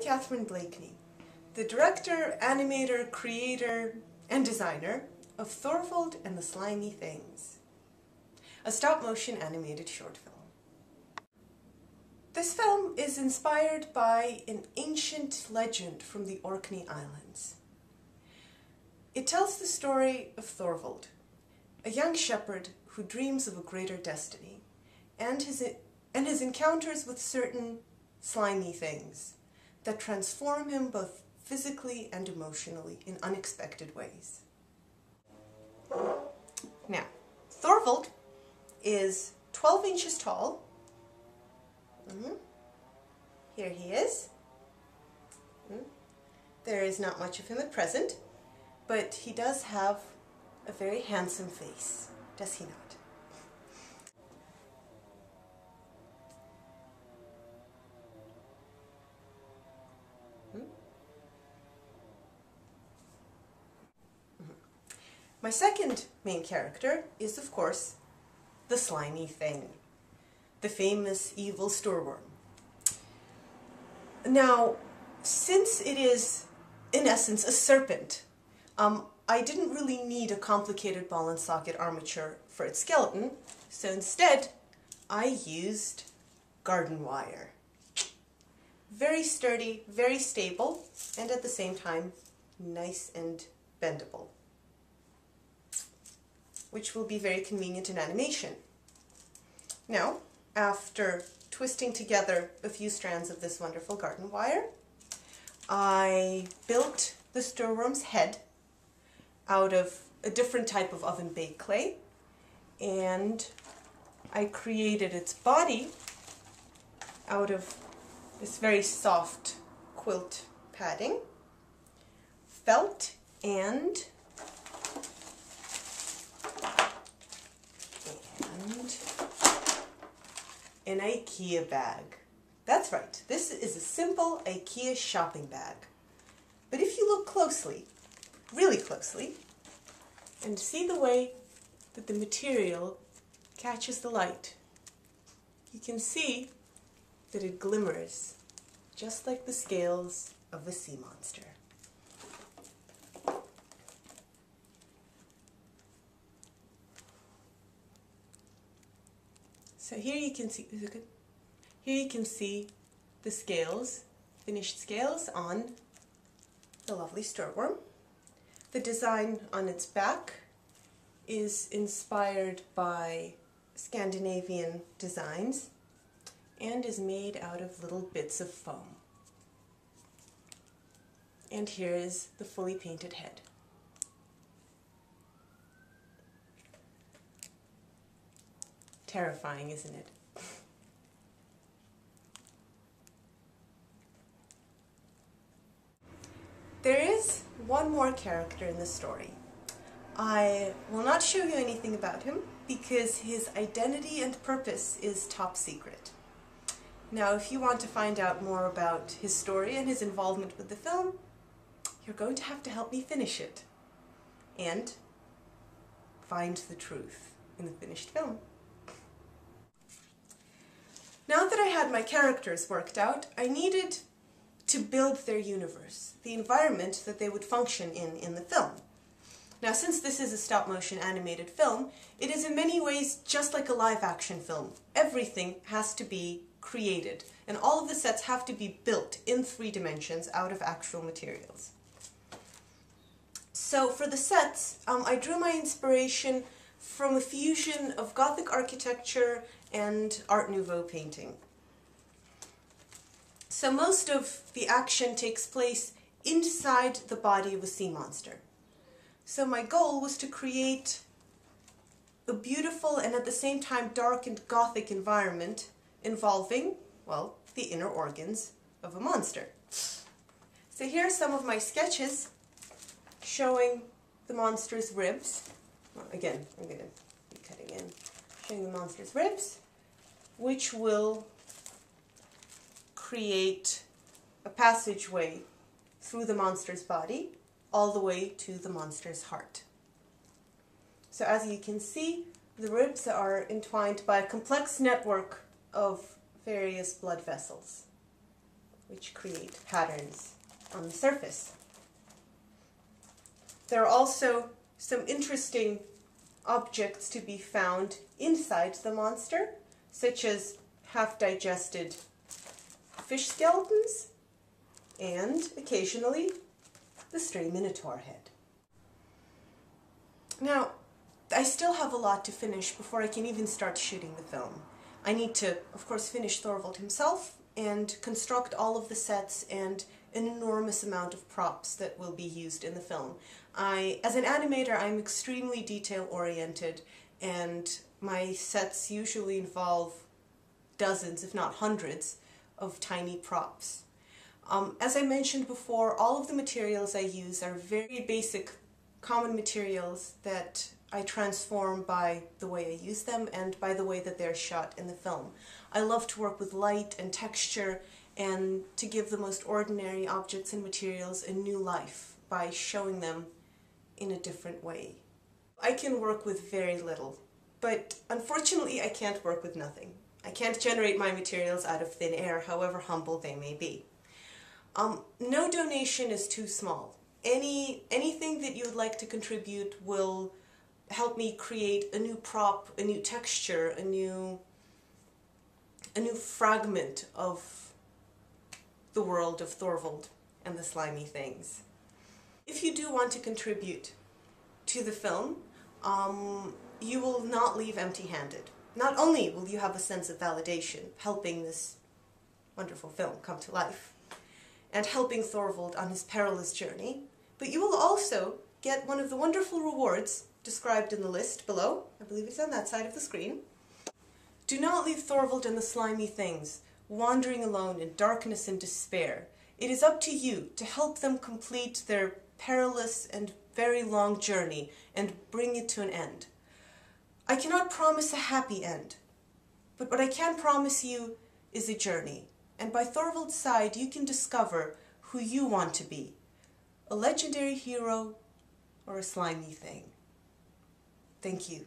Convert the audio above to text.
Katherine Blakeney, the director, animator, creator, and designer of Thorvald and the Slimy Things, a stop-motion animated short film. This film is inspired by an ancient legend from the Orkney Islands. It tells the story of Thorvald, a young shepherd who dreams of a greater destiny, and his encounters with certain slimy things that transform him both physically and emotionally in unexpected ways. Now, Thorvald is 12 inches tall. Here he is. There is not much of him at present, but he does have a very handsome face, does he not? My second main character is, of course, the Slimy Thing, the famous evil storeworm. Now, since it is, in essence, a serpent, I didn't really need a complicated ball and socket armature for its skeleton, so instead I used garden wire. Very sturdy, very stable, and at the same time nice and bendable, which will be very convenient in animation. Now, after twisting together a few strands of this wonderful garden wire, I built the storeworm's head out of a different type of oven-baked clay, and I created its body out of this very soft quilt padding, felt, and an IKEA bag. That's right, this is a simple IKEA shopping bag. But if you look closely, really closely, and see the way that the material catches the light, you can see that it glimmers just like the scales of a sea monster. So here you can see, is it good? Here you can see the scales, finished scales on the lovely storeworm. The design on its back is inspired by Scandinavian designs and is made out of little bits of foam. And here is the fully painted head. Terrifying, isn't it? There is one more character in the story. I will not show you anything about him because his identity and purpose is top secret. Now, if you want to find out more about his story and his involvement with the film, you're going to have to help me finish it and find the truth in the finished film. Now that I had my characters worked out, I needed to build their universe, the environment that they would function in the film. Now, since this is a stop-motion animated film, it is in many ways just like a live-action film. Everything has to be created, and all of the sets have to be built in 3 dimensions out of actual materials. So for the sets, I drew my inspiration from a fusion of Gothic architecture and Art Nouveau painting. So most of the action takes place inside the body of a sea monster. So my goal was to create a beautiful and at the same time dark and Gothic environment involving, well, the inner organs of a monster. So here are some of my sketches showing the monster's ribs. Well, again, I'm going to be cutting in, showing the monster's ribs, which will create a passageway through the monster's body all the way to the monster's heart. So as you can see, the ribs are entwined by a complex network of various blood vessels. which create patterns on the surface. There are also some interesting objects to be found inside the monster, such as half-digested fish skeletons and, occasionally, the stray minotaur head. Now, I still have a lot to finish before I can even start shooting the film. I need to, of course, finish Thorvald himself and construct all of the sets and an enormous amount of props that will be used in the film. As an animator, I'm extremely detail-oriented, and my sets usually involve dozens, if not hundreds, of tiny props. As I mentioned before, all of the materials I use are very basic, common materials that I transform by the way I use them and by the way that they're shot in the film. I love to work with light and texture and to give the most ordinary objects and materials a new life by showing them in a different way. I can work with very little, but unfortunately I can't work with nothing. I can't generate my materials out of thin air, however humble they may be. No donation is too small. Anything that you would like to contribute will help me create a new prop, a new texture, a new fragment of the world of Thorvald and the Slimy Things. If you do want to contribute to the film, you will not leave empty-handed. Not only will you have a sense of validation, helping this wonderful film come to life, and helping Thorvald on his perilous journey, but you will also get one of the wonderful rewards described in the list below. I believe it's on that side of the screen. Do not leave Thorvald and the Slimy Things wandering alone in darkness and despair. It is up to you to help them complete their perilous and very long journey and bring it to an end. I cannot promise a happy end, but what I can promise you is a journey, and by Thorvald's side you can discover who you want to be, a legendary hero or a slimy thing. Thank you.